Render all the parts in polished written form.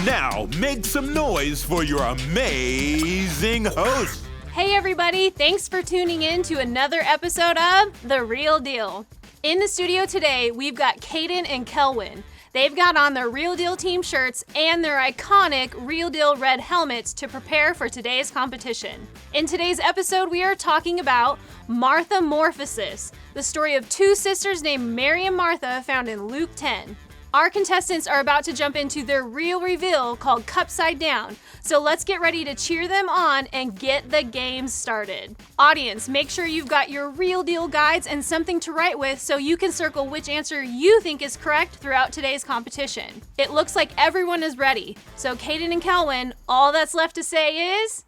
Now, make some noise for your amazing host. Hey everybody, thanks for tuning in to another episode of The Real Deal. In the studio today, we've got Caden and Kelwin. They've got on their Real Deal team shirts and their iconic Real Deal red helmets to prepare for today's competition. In today's episode, we are talking about Martha-morphosis, the story of two sisters named Mary and Martha found in Luke 10. Our contestants are about to jump into their real reveal called Cupside Down, so let's get ready to cheer them on and get the game started. Audience, make sure you've got your Real Deal guides and something to write with so you can circle which answer you think is correct throughout today's competition. It looks like everyone is ready, so Caden and Kelwin, all that's left to say is,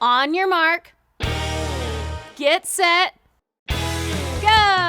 on your mark, get set, go!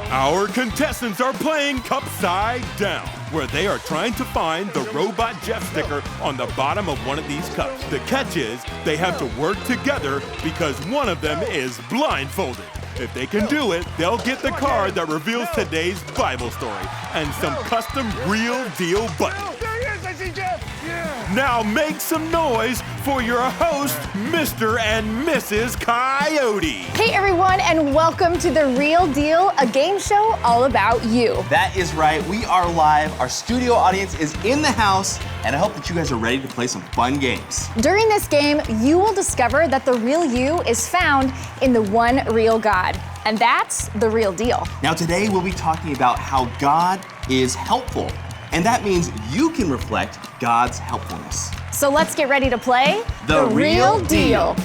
Our contestants are playing Cupside Down, where they are trying to find the Robot Jeff sticker on the bottom of one of these cups. The catch is they have to work together because one of them is blindfolded. If they can do it, they'll get the card that reveals today's Bible story and some custom Real Deal buttons. There he is, I see Jeff! Yeah! Now make some noise for your host, Mr. and Mrs. Coyote. Hey everyone, and welcome to The Real Deal, a game show all about you. That is right, we are live, our studio audience is in the house, and I hope that you guys are ready to play some fun games. During this game, you will discover that the real you is found in the one real God, and that's the real deal. Now today we'll be talking about how God is helpful, and that means you can reflect God's helpfulness. So let's get ready to play The Real Deal.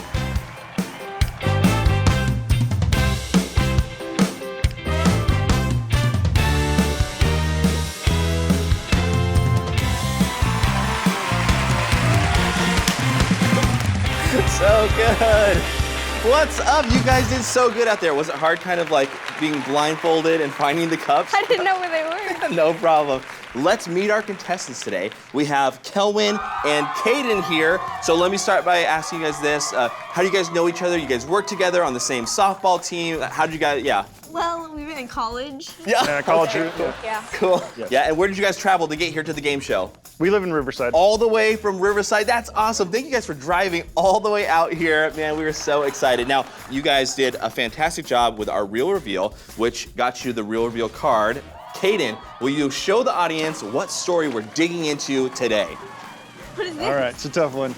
So good. What's up? You guys did so good out there. Was it hard kind of like being blindfolded and finding the cups? I didn't know where they were. No problem. Let's meet our contestants today. We have Kelwin and Caden here. So let me start by asking you guys this. How do you guys know each other? You guys work together on the same softball team. How did you guys, yeah. Well, we were in college. Yeah, college. Yeah. cool. Yes. Yeah, and where did you guys travel to get here to the game show? We live in Riverside. All the way from Riverside. That's awesome. Thank you guys for driving all the way out here. Man, we were so excited. Now, you guys did a fantastic job with our Real Reveal, which got you the Real Reveal card. Caden, will you show the audience what story we're digging into today? What is this? All right, it's a tough one.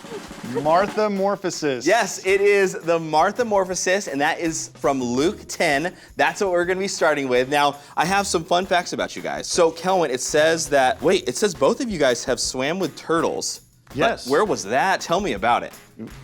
Martha-morphosis. Yes, it is the Martha-morphosis, and that is from Luke 10. That's what we're going to be starting with. Now, I have some fun facts about you guys. So, Kelwin, it says that, it says both of you guys have swam with turtles. Yes. But where was that? Tell me about it.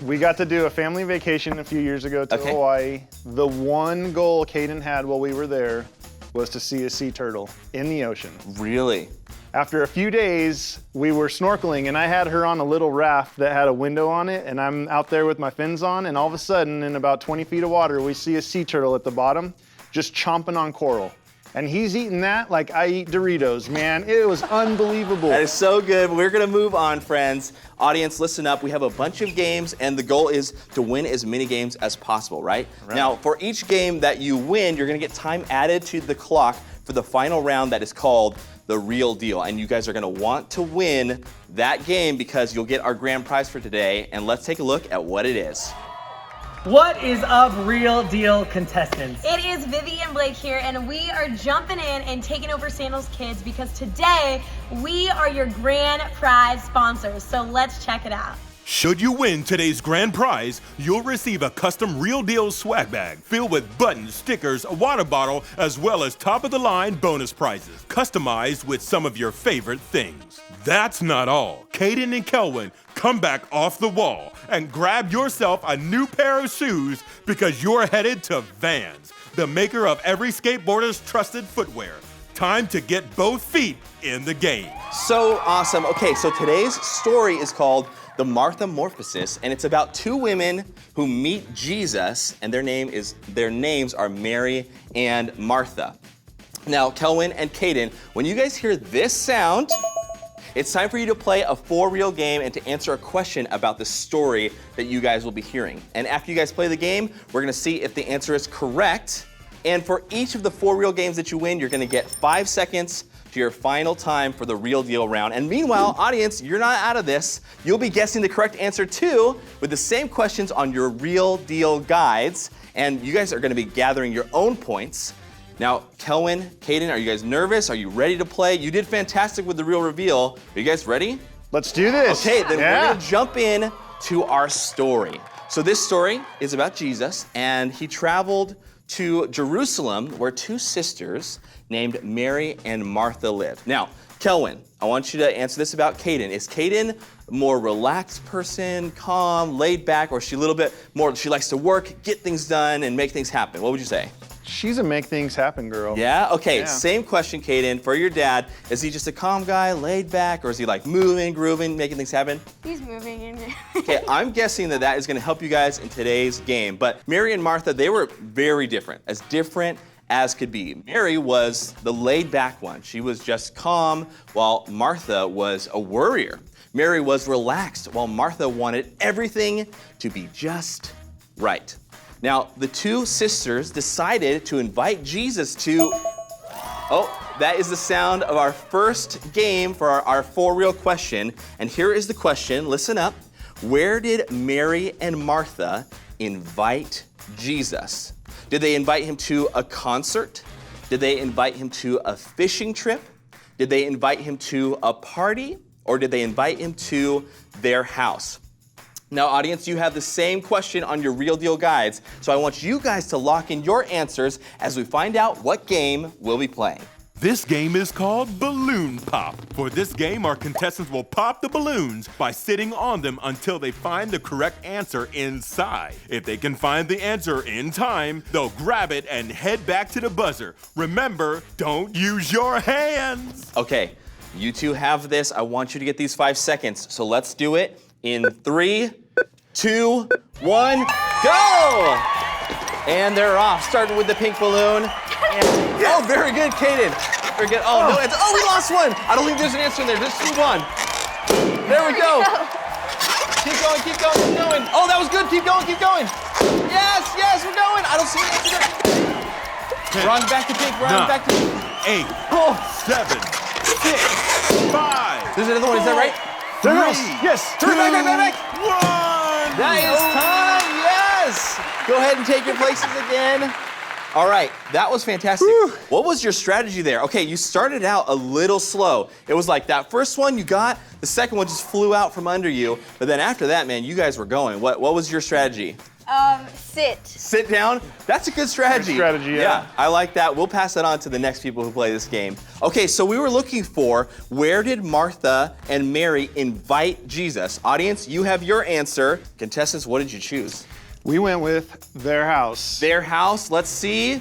We got to do a family vacation a few years ago to Okay. Hawaii. The one goal Caden had while we were there was to see a sea turtle in the ocean. Really? After a few days, we were snorkeling, and I had her on a little raft that had a window on it, and I'm out there with my fins on, and all of a sudden, in about 20 feet of water, we see a sea turtle at the bottom just chomping on coral. And he's eating that like I eat Doritos, man. It was unbelievable. That is so good. We're going to move on, friends. Audience, listen up. We have a bunch of games, and the goal is to win as many games as possible, right? Now, for each game that you win, you're going to get time added to the clock for the final round that is called The Real Deal. And you guys are going to want to win that game because you'll get our grand prize for today. And let's take a look at what it is. What is up, Real Deal contestants? It is Vivi and Blake here, and we are jumping in and taking over Sandals Kids because today we are your grand prize sponsors. So let's check it out. Should you win today's grand prize, you'll receive a custom Real Deal swag bag filled with buttons, stickers, a water bottle, as well as top-of-the-line bonus prizes, customized with some of your favorite things. That's not all. Caden and Kelwin, come back off the wall and grab yourself a new pair of shoes because you're headed to Vans, the maker of every skateboarder's trusted footwear. Time to get both feet in the game. So awesome. Okay, so today's story is called The Martha-morphosis, and it's about two women who meet Jesus, and their names are Mary and Martha. Now, Kelwin and Caden, when you guys hear this sound, it's time for you to play a for-real game and to answer a question about the story that you guys will be hearing. And after you guys play the game, we're gonna see if the answer is correct. And for each of the for-real games that you win, you're gonna get 5 seconds to your final time for the real deal round. And meanwhile, audience, you're not out of this. You'll be guessing the correct answer too with the same questions on your real deal guides. And you guys are gonna be gathering your own points. Now, Kelwin, Kaden, are you guys nervous? Are you ready to play? You did fantastic with the real reveal. Are you guys ready? Let's do this. Okay, then we're gonna jump in to our story. So this story is about Jesus, and he traveled to Jerusalem where two sisters named Mary and Martha lived. Now, Kelwin, I want you to answer this about Kaden. Is Kaden a more relaxed person, calm, laid back, or is she a little bit more, she likes to work, get things done, and make things happen? What would you say? She's a make things happen girl. Yeah? Okay, Yeah. Same question, Kaden. For your dad, is he just a calm guy, laid back, or is he like moving, grooving, making things happen? He's moving in there. Okay, I'm guessing that is gonna help you guys in today's game. But Mary and Martha, they were very different as could be. Mary was the laid back one. She was just calm, while Martha was a worrier. Mary was relaxed, while Martha wanted everything to be just right. Now, the two sisters decided to invite Jesus to, that is the sound of our first game for our For Real question. And here is the question, listen up. Where did Mary and Martha invite Jesus? Did they invite him to a concert? Did they invite him to a fishing trip? Did they invite him to a party? Or did they invite him to their house? Now, audience, you have the same question on your Real Deal guides, so I want you guys to lock in your answers as we find out what game we'll be playing. This game is called Balloon Pop. For this game, our contestants will pop the balloons by sitting on them until they find the correct answer inside. If they can find the answer in time, they'll grab it and head back to the buzzer. Remember, don't use your hands. Okay, you two have this. I want you to get these 5 seconds, so let's do it in 3, 2, 1, go! And they're off, starting with the pink balloon. Oh, very good, Kaden. Very good. Oh, no, we lost one. I don't think there's an answer in there. Just move on. There we go. Keep going, keep going, keep going. Oh, that was good. Keep going, keep going. Yes, we're going. I don't see an answer there. Run back to pink, run back to pink. 8, 7, 6, 5. There's another one, is that right? Their house. Yes. Turn back. 1. That is time, yes! Go ahead and take your places again. All right, that was fantastic. What was your strategy there? Okay, you started out a little slow. It was like that first one you got, the second one just flew out from under you, but then after that, man, you guys were going. What was your strategy? Sit. Sit down? That's a good strategy. Good strategy, yeah. Yeah, I like that. We'll pass that on to the next people who play this game. Okay, so we were looking for where did Martha and Mary invite Jesus? Audience, you have your answer. Contestants, what did you choose? We went with their house. Their house, let's see.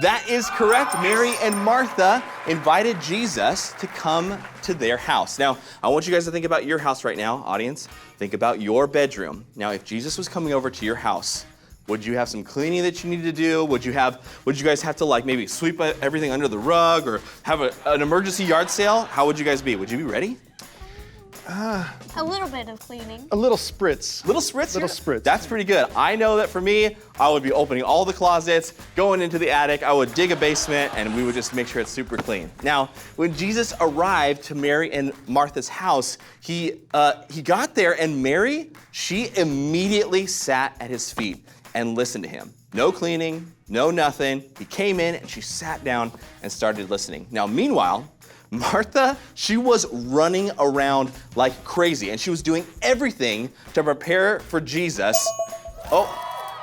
That is correct. Mary and Martha invited Jesus to come to their house. Now, I want you guys to think about your house right now, audience. Think about your bedroom. Now, if Jesus was coming over to your house, would you have some cleaning that you need to do? Would you guys have to like maybe sweep everything under the rug or have an emergency yard sale? How would you guys be? Would you be ready? A little bit of cleaning. A little spritz. Little spritz? Little here? spritz. That's pretty good. I know that for me, I would be opening all the closets, going into the attic, I would dig a basement, and we would just make sure it's super clean. Now, when Jesus arrived to Mary and Martha's house, he got there, and Mary, she immediately sat at his feet and listened to him. No cleaning, no nothing. He came in, and she sat down and started listening. Now, meanwhile, Martha, she was running around like crazy, and she was doing everything to prepare for Jesus.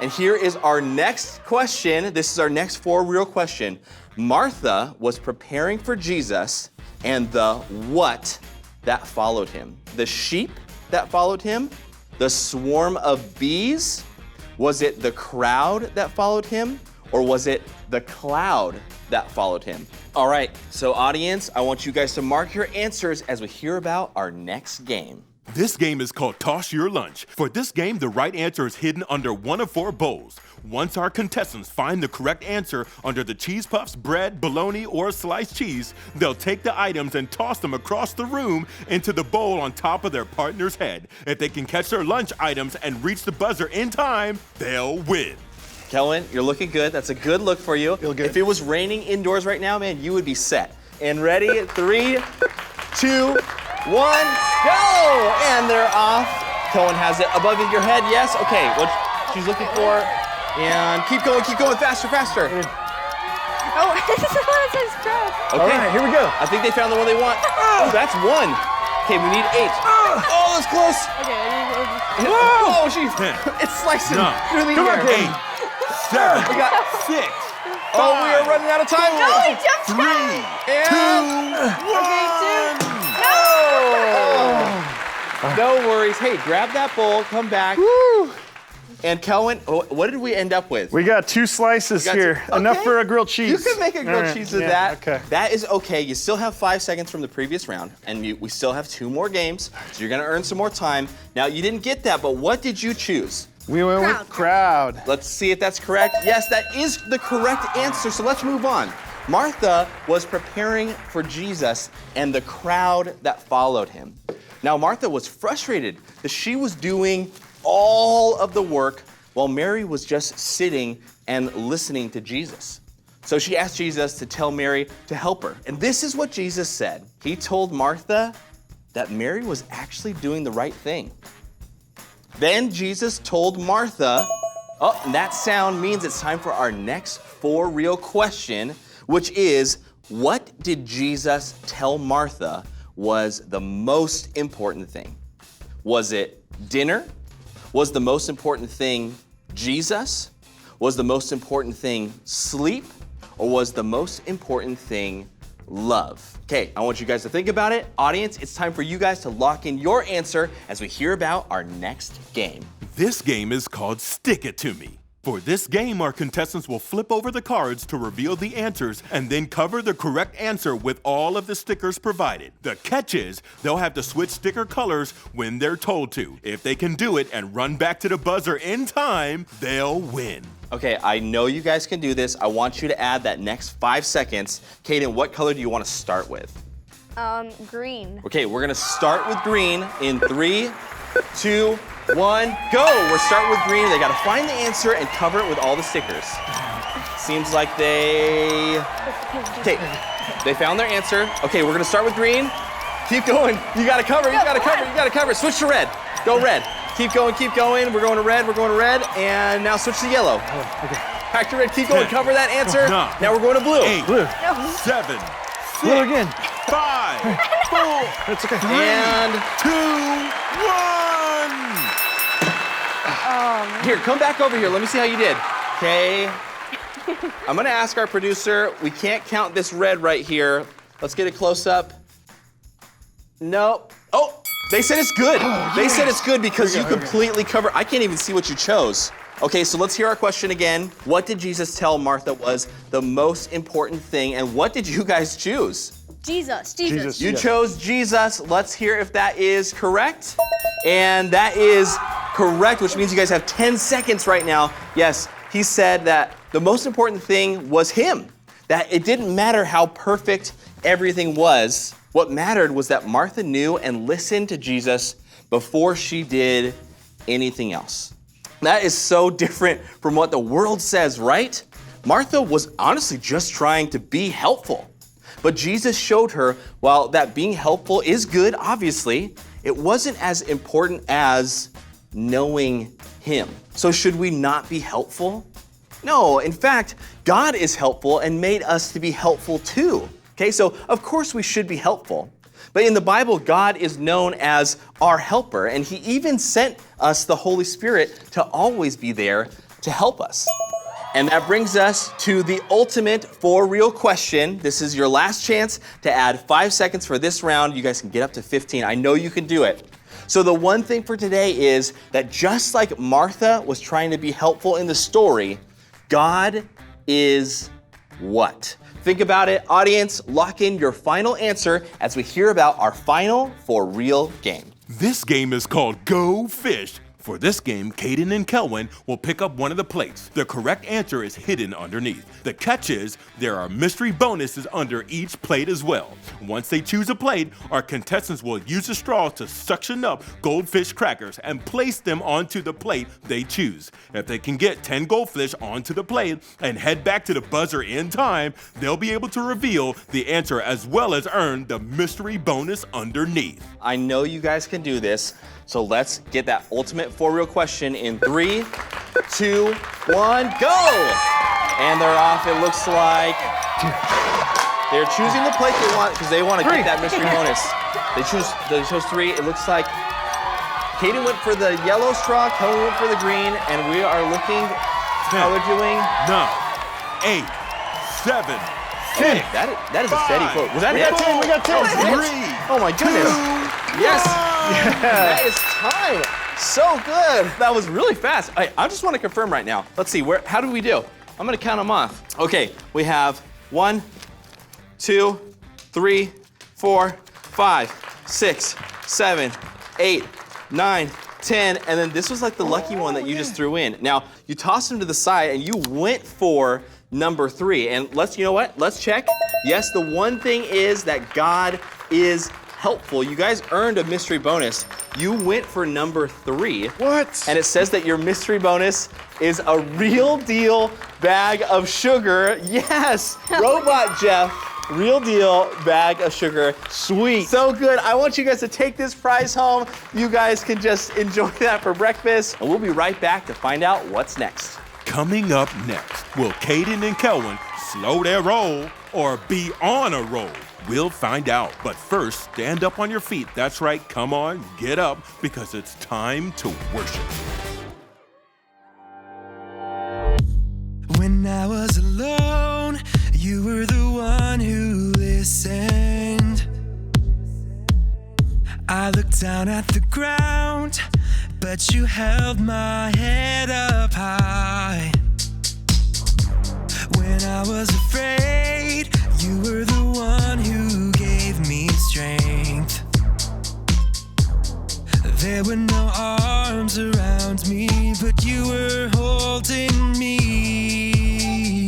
And here is our next question. This is our next For Real question. Martha was preparing for Jesus, and the what that followed him? The sheep that followed him? The swarm of bees? Was it the crowd that followed him? Or was it the cloud that followed him? All right, so audience, I want you guys to mark your answers as we hear about our next game. This game is called Toss Your Lunch. For this game, the right answer is hidden under one of 4 bowls. Once our contestants find the correct answer under the cheese puffs, bread, bologna, or sliced cheese, they'll take the items and toss them across the room into the bowl on top of their partner's head. If they can catch their lunch items and reach the buzzer in time, they'll win. Kelwin, you're looking good. That's a good look for you. Feel good. If it was raining indoors right now, man, you would be set. And ready? 3, 2, 1, go! And they're off. Cohen has it above your head, yes? Okay, what she's looking for. And keep going, faster, faster. Oh, this is the one that says crowd. Okay. All right, here we go. I think they found the one they want. Oh, that's 1. Okay, we need 8. Oh, that's close. Okay, Oh, it's slicing through the air. 8, 7, We got 6. Oh, we are running out of time. no, he jumped 3, 2, 1. No worries. Hey, grab that bowl, come back. And Kelvin, what did we end up with? We got 2 slices here. Enough Okay. for a grilled cheese. You can make a grilled cheese with that. Okay. That is okay. You still have 5 seconds from the previous round, and we still have 2 more games, so you're gonna earn some more time. Now, you didn't get that, but what did you choose? We went with crowd. Let's see if that's correct. Yes, that is the correct answer, so let's move on. Martha was preparing for Jesus and the crowd that followed him. Now, Martha was frustrated that she was doing all of the work while Mary was just sitting and listening to Jesus. So she asked Jesus to tell Mary to help her. And this is what Jesus said. He told Martha that Mary was actually doing the right thing. Then Jesus told Martha, and that sound means it's time for our next for real question, which is, what did Jesus tell Martha was the most important thing? Was it dinner? Was the most important thing Jesus? Was the most important thing sleep? Or was the most important thing love? Okay, I want you guys to think about it. Audience, it's time for you guys to lock in your answer as we hear about our next game. This game is called Stick It To Me. For this game, our contestants will flip over the cards to reveal the answers and then cover the correct answer with all of the stickers provided. The catch is they'll have to switch sticker colors when they're told to. If they can do it and run back to the buzzer in time, they'll win. Okay, I know you guys can do this. I want you to add that next 5 seconds. Kaden, what color do you want to start with? Green. Okay, we're gonna start with green in 3, 2, 1, go! We're starting with green. They gotta find the answer and cover it with all the stickers. Seems like they found their answer. Okay, we're gonna start with green. Keep going. You gotta cover, you gotta cover, you gotta cover. Switch to red. Go red. Keep going, keep going. We're going to red, we're going to red. And now switch to yellow. Back to red, keep going, cover that answer. Now we're going to blue. 8, 7, 6, Blue again. 5, 4, It's okay. 3, And 2, 1. here, come back over here. Let me see how you did. Okay. I'm gonna ask our producer, we can't count this red right here. Let's get a close up. No. Oh, they said it's good. They said it's good because you completely cover. I can't even see what you chose. Okay, so let's hear our question again. What did Jesus tell Martha was the most important thing, and what did you guys choose? Jesus. You chose Jesus. Let's hear if that is correct. And that is correct, which means you guys have 10 seconds right now. Yes, he said that the most important thing was him. That it didn't matter how perfect everything was. What mattered was that Martha knew and listened to Jesus before she did anything else. That is so different from what the world says, right? Martha was honestly just trying to be helpful. But Jesus showed her, while that being helpful is good, obviously, it wasn't as important as knowing him. So should we not be helpful? No, in fact, God is helpful and made us to be helpful too. Okay, so of course we should be helpful. But in the Bible, God is known as our helper, and he even sent us the Holy Spirit to always be there to help us. And that brings us to the ultimate for real question. This is your last chance to add 5 seconds for this round. You guys can get up to 15. I know you can do it. So the one thing for today is that just like Martha was trying to be helpful in the story, God is what? Think about it, audience. Lock in your final answer as we hear about our final for real game. This game is called Go Fish. For this game, Caden and Kelwin will pick up one of the plates. The correct answer is hidden underneath. The catch is there are mystery bonuses under each plate as well. Once they choose a plate, our contestants will use a straw to suction up goldfish crackers and place them onto the plate they choose. If they can get 10 goldfish onto the plate and head back to the buzzer in time, they'll be able to reveal the answer as well as earn the mystery bonus underneath. I know you guys can do this, so let's get that ultimate for real question in 3, 2, 1, go! And they're off, it looks like. They're choosing the plate they want because they want to get that mystery bonus. They chose 3, it looks like. Caden went for the yellow straw, Kelly went for the green, and we are looking how they're doing. 9, 8, 7, 6. That is a steady quote. Was that We it? got 10, we got 10. 3. Oh my goodness. Yes. Yeah. That is time. So good. That was really fast. I just want to confirm right now. Let's see, how do we do? I'm gonna count them off. Okay, we have 1, 2, 3, 4, 5, 6, 7, 8, 9, 10, and then this was like the lucky one that you just threw in. Now, you tossed them to the side and you went for number 3. And you know what? Let's check. Yes, the one thing is that God is helpful. You guys earned a mystery bonus. You went for number 3. What? And it says that your mystery bonus is a real deal bag of sugar. Yes, Robot Jeff, real deal bag of sugar. Sweet. So good. I want you guys to take this prize home. You guys can just enjoy that for breakfast. And we'll be right back to find out what's next. Coming up next, will Caden and Kelwin slow their roll or be on a roll? We'll find out. But first, stand up on your feet. That's right. Come on, get up, because it's time to worship. When I was alone, you were the one who listened. I looked down at the ground, but you held my head up high. When I was afraid, you were the one who gave me strength. There were no arms around me, but you were holding me.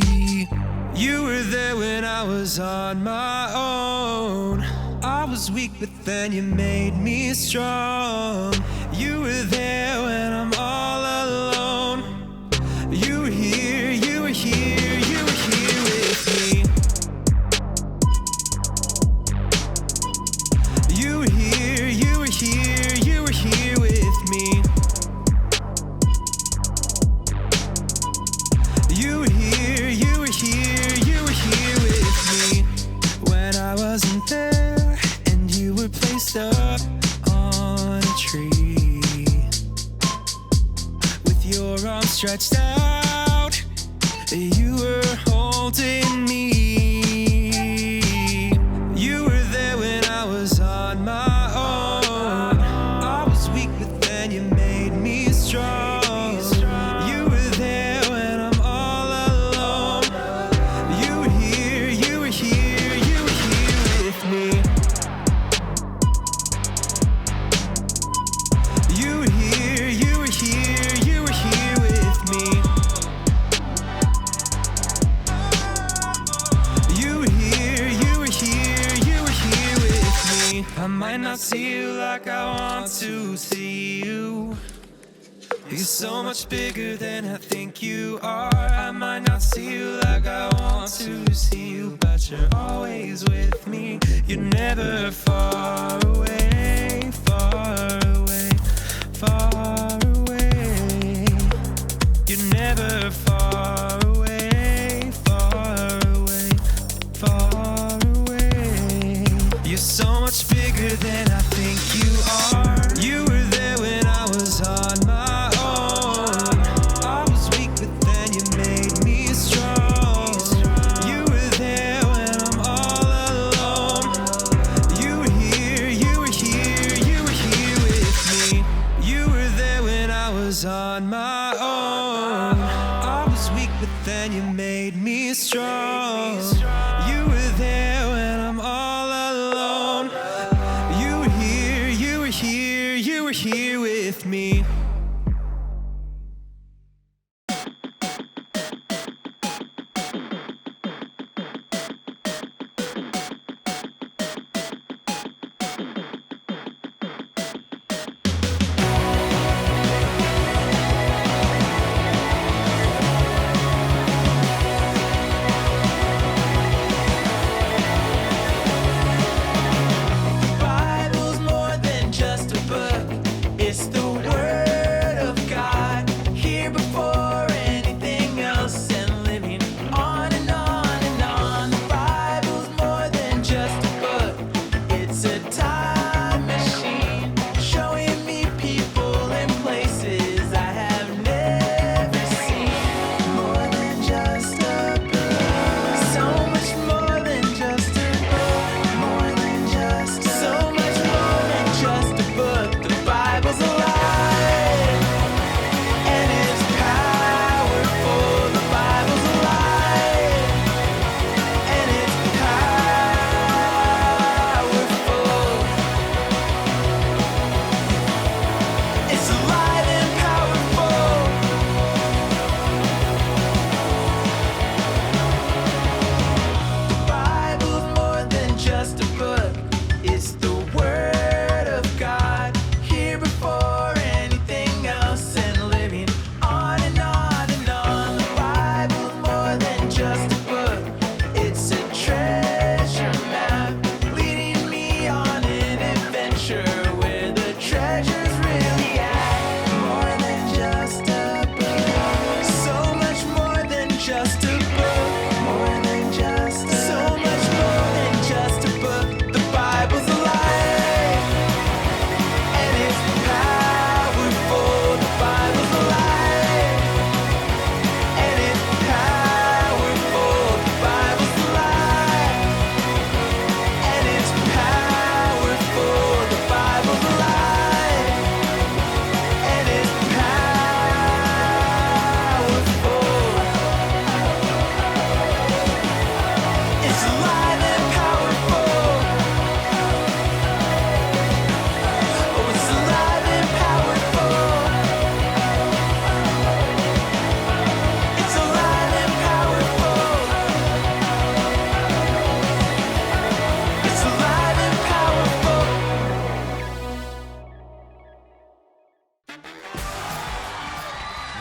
You were there when I was on my own. I was weak, but then you made me strong. You were there when I'm all alone. You were here, you were here, you were here with me. You were here, you were here, you were here with me. You were here, you were here, you were here with me. When I wasn't there and you were placed up on a tree, with your arms stretched out, you were holding me. You were there when I was on my own. I was weak, but then you made me strong. You were there when I'm all alone. You were here, you were here, you were here with me. You were here, you were here, you were here with me. You were here, you were here, you were here with me. I might not see you like I want to see you. You're so much bigger than I think you are. I might not see you like I want to see you, but you're always with me. You're never far away, far away, far away. You're never far away, far away, far away. You're so much bigger than I think you are. You were there when I was on my own. I was weak, but then you made me strong. You were there when I'm all alone. You were here, you were here, you were here with me. You were there when I was on my own. I was weak, but then you made me strong. You were there when I'm all alone. You were here, you were here, you were here with me.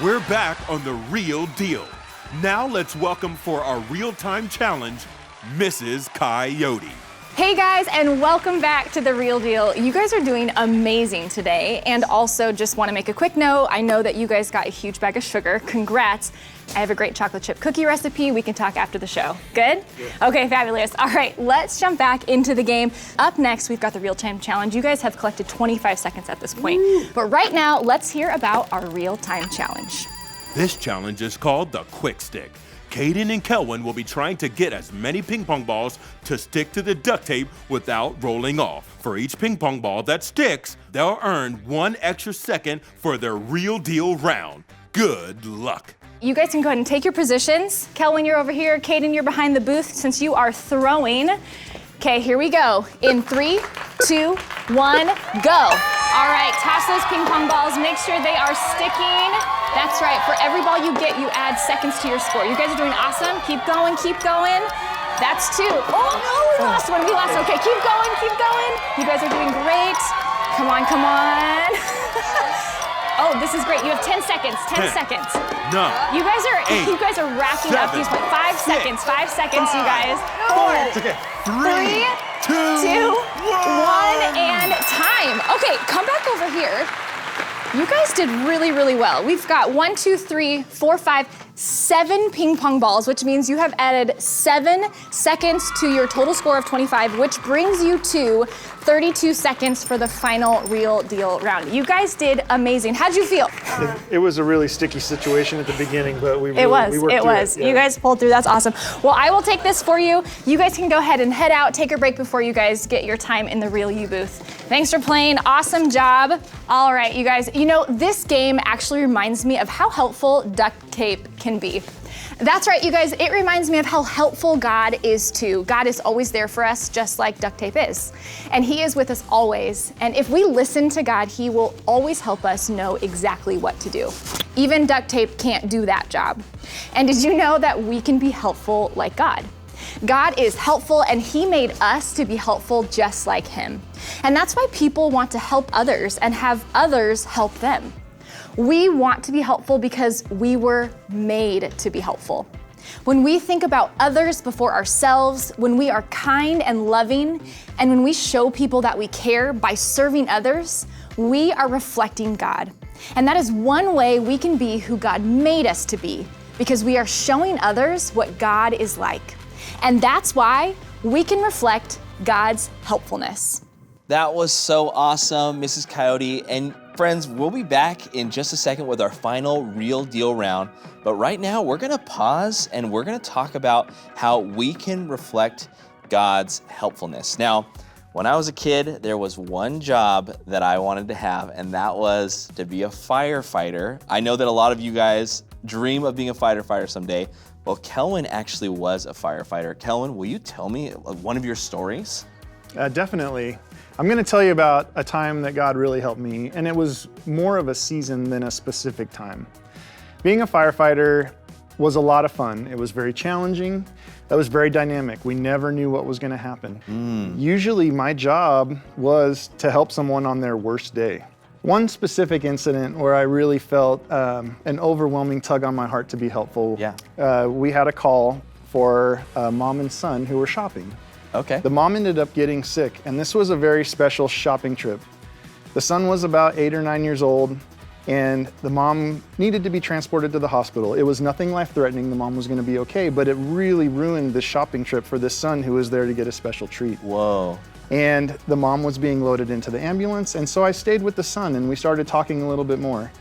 We're back on The Real Deal. Now let's welcome for our real-time challenge, Mrs. Coyote. Hey guys, and welcome back to The Real Deal. You guys are doing amazing today, and also just want to make a quick note. I know that you guys got a huge bag of sugar. Congrats. I have a great chocolate chip cookie recipe. We can talk after the show. Good? Okay, fabulous. All right, let's jump back into the game. Up next, we've got the real-time challenge. You guys have collected 25 seconds at this point. But right now, let's hear about our real-time challenge. This challenge is called the Quick Stick. Caden and Kelwin will be trying to get as many ping pong balls to stick to the duct tape without rolling off. For each ping pong ball that sticks, they'll earn 1 extra second for their Real Deal round. Good luck. You guys can go ahead and take your positions. Kelwin, you're over here. Caden, you're behind the booth since you are throwing. Okay, here we go. In 3, 2, 1, go. All right, toss those ping pong balls. Make sure they are sticking. That's right, for every ball you get, you add seconds to your score. You guys are doing awesome. Keep going, keep going. That's 2. Oh no, we lost one, Okay, keep going, keep going. You guys are doing great. Come on, come on. Oh, this is great. You have 10 seconds, 10 seconds. 9. You guys are racking up 7, these points. 5 seconds, 5 seconds, you guys. 4, It's okay. 3, 2, 1, and time. Okay, come back over here. You guys did really, really well. We've got 1, 2, 3, 4, 5, 7 ping pong balls, which means you have added 7 seconds to your total score of 25, which brings you to 32 seconds for the final Real Deal round. You guys did amazing. How'd you feel? It was a really sticky situation at the beginning, but we worked through it. Yeah. You guys pulled through. That's awesome. Well, I will take this for you. You guys can go ahead and head out, take a break before you guys get your time in the Real You booth. Thanks for playing. Awesome job. All right, you guys. You know, this game actually reminds me of how helpful duct tape can be. That's right, you guys, it reminds me of how helpful God is too. God is always there for us, just like duct tape is. And He is with us always. And if we listen to God, He will always help us know exactly what to do. Even duct tape can't do that job. And did you know that we can be helpful like God? God is helpful, and He made us to be helpful just like Him. And that's why people want to help others and have others help them. We want to be helpful because we were made to be helpful. When we think about others before ourselves, when we are kind and loving, and when we show people that we care by serving others, we are reflecting God. And that is one way we can be who God made us to be, because we are showing others what God is like. And that's why we can reflect God's helpfulness. That was so awesome, Mrs. Coyote. And friends, we'll be back in just a second with our final Real Deal round. But right now, we're gonna pause and we're gonna talk about how we can reflect God's helpfulness. Now, when I was a kid, there was one job that I wanted to have, and that was to be a firefighter. I know that a lot of you guys dream of being a firefighter someday. Well, Kelwin actually was a firefighter. Kelwin, will you tell me one of your stories? Definitely. I'm going to tell you about a time that God really helped me, and it was more of a season than a specific time. Being a firefighter was a lot of fun. It was very challenging. It was very dynamic. We never knew what was going to happen. Usually my job was to help someone on their worst day. One specific incident where I really felt an overwhelming tug on my heart to be helpful. We had a call for a mom and son who were shopping. Okay. The mom ended up getting sick, and this was a very special shopping trip. The son was about 8 or 9 years old, and the mom needed to be transported to the hospital. It was nothing life-threatening. The mom was going to be okay, but it really ruined the shopping trip for this son who was there to get a special treat. Whoa. And the mom was being loaded into the ambulance, and so I stayed with the son, and we started talking a little bit more.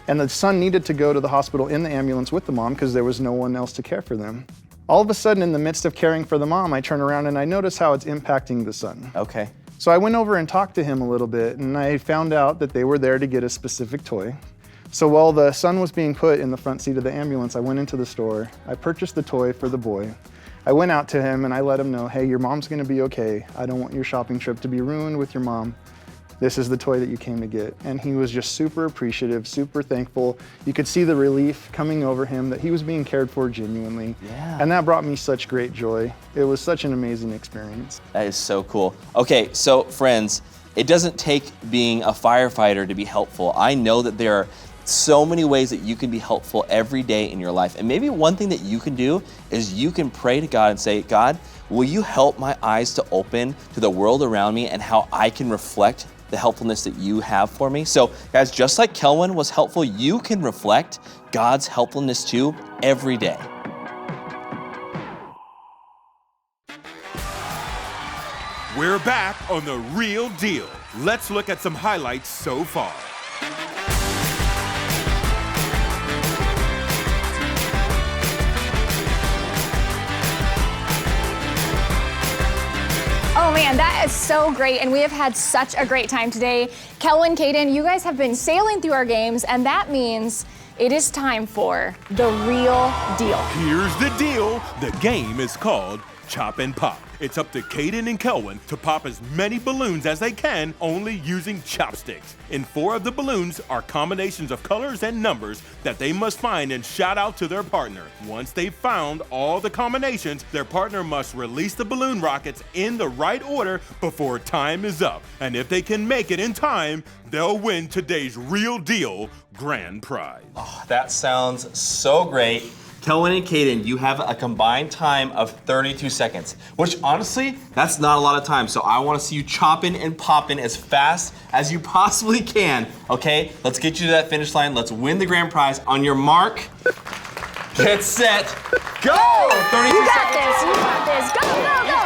And the son needed to go to the hospital in the ambulance with the mom because there was no one else to care for them. All of a sudden, in the midst of caring for the mom, I turn around and I notice how it's impacting the son. Okay. So I went over and talked to him a little bit, and I found out that they were there to get a specific toy. So while the son was being put in the front seat of the ambulance, I went into the store. I purchased the toy for the boy. I went out to him and I let him know, hey, your mom's gonna be okay. I don't want your shopping trip to be ruined with your mom. This is the toy that you came to get. And he was just super appreciative, super thankful. You could see the relief coming over him that he was being cared for genuinely. Yeah. And that brought me such great joy. It was such an amazing experience. That is so cool. Okay, so friends, it doesn't take being a firefighter to be helpful. I know that there are so many ways that you can be helpful every day in your life. And maybe one thing that you can do is you can pray to God and say, God, will you help my eyes to open to the world around me and how I can reflect the helpfulness that you have for me? So guys, just like Kelwin was helpful, you can reflect God's helpfulness too every day. We're back on The Real Deal. Let's look at some highlights so far. Oh man, that is so great, and we have had such a great time today. Kelwin, Caden, you guys have been sailing through our games, and that means it is time for The Real Deal. Here's the deal. The game is called Chop and Pop. It's up to Caden and Kelwin to pop as many balloons as they can, only using chopsticks. In 4 of the balloons are combinations of colors and numbers that they must find and shout out to their partner. Once they've found all the combinations, their partner must release the balloon rockets in the right order before time is up. And if they can make it in time, they'll win today's Real Deal grand prize. Oh, that sounds so great. Kelwin and Caden, you have a combined time of 32 seconds, which honestly, that's not a lot of time. So I want to see you chopping and popping as fast as you possibly can, okay? Let's get you to that finish line. Let's win the grand prize. On your mark, get set, go! 32 You got seconds. this, you got this. Go, go, go.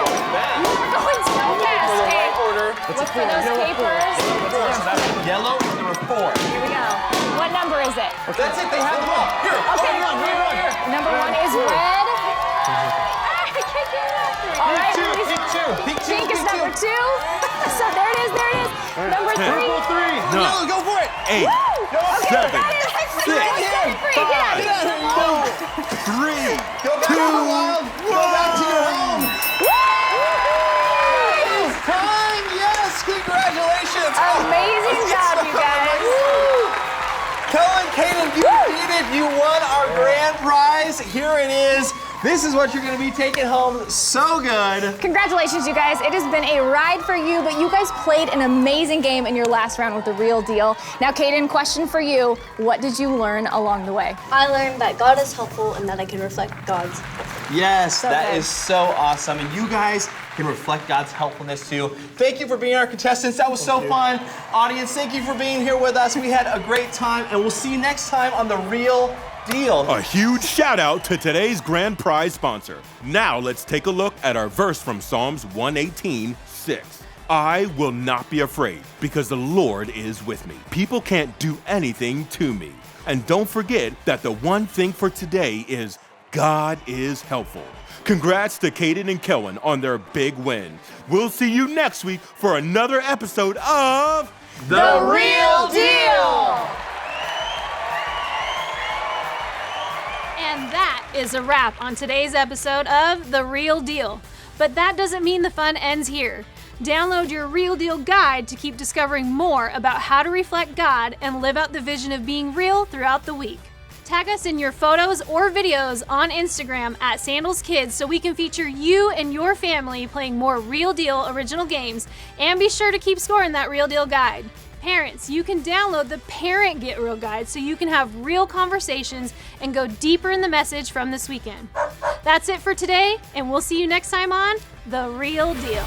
You are going so fast. For the Okay. right order. Look for those papers. So that's yellow, number 4. Here we go. What number is it? That's it, they have them all. Here, Okay, run. number 1 is red. All right, Peek two. pink is number 2. So there it is, there it is. Number 3. Purple 3. No. Yellow, go for it. 8. Okay, 7. that is 6. free. Get out of here. 3. Go back to the wild. Go back to your home. It's time, yes, congratulations. Amazing job, you guys. Kelwin, Caden, you did it. You won our grand prize. Here it is. This is what you're going to be taking home. So good. Congratulations, you guys. It has been a ride for you, but you guys played an amazing game in your last round with The Real Deal. Now, Caden, question for you. What did you learn along the way? I learned that God is helpful and that I can reflect God's. Yes, that good. is so awesome. And you guys can reflect God's helpfulness too. Thank you for being our contestants. That was so fun. Audience, thank you for being here with us. We had a great time, and we'll see you next time on The Real Deal. A huge shout out to today's grand prize sponsor. Now let's take a look at our verse from Psalms 118:6. I will not be afraid because the Lord is with me. People can't do anything to me. And don't forget that the one thing for today is God is helpful. Congrats to Caden and Kelwin on their big win. We'll see you next week for another episode of The Real Deal! And that is a wrap on today's episode of The Real Deal. But that doesn't mean the fun ends here. Download your Real Deal guide to keep discovering more about how to reflect God and live out the vision of being real throughout the week. Tag us in your photos or videos on Instagram at Sandals Kids so we can feature you and your family playing more Real Deal original games, and be sure to keep score in that Real Deal guide. Parents, you can download the Parent Get Real guide so you can have real conversations and go deeper in the message from this weekend. That's it for today, and we'll see you next time on The Real Deal.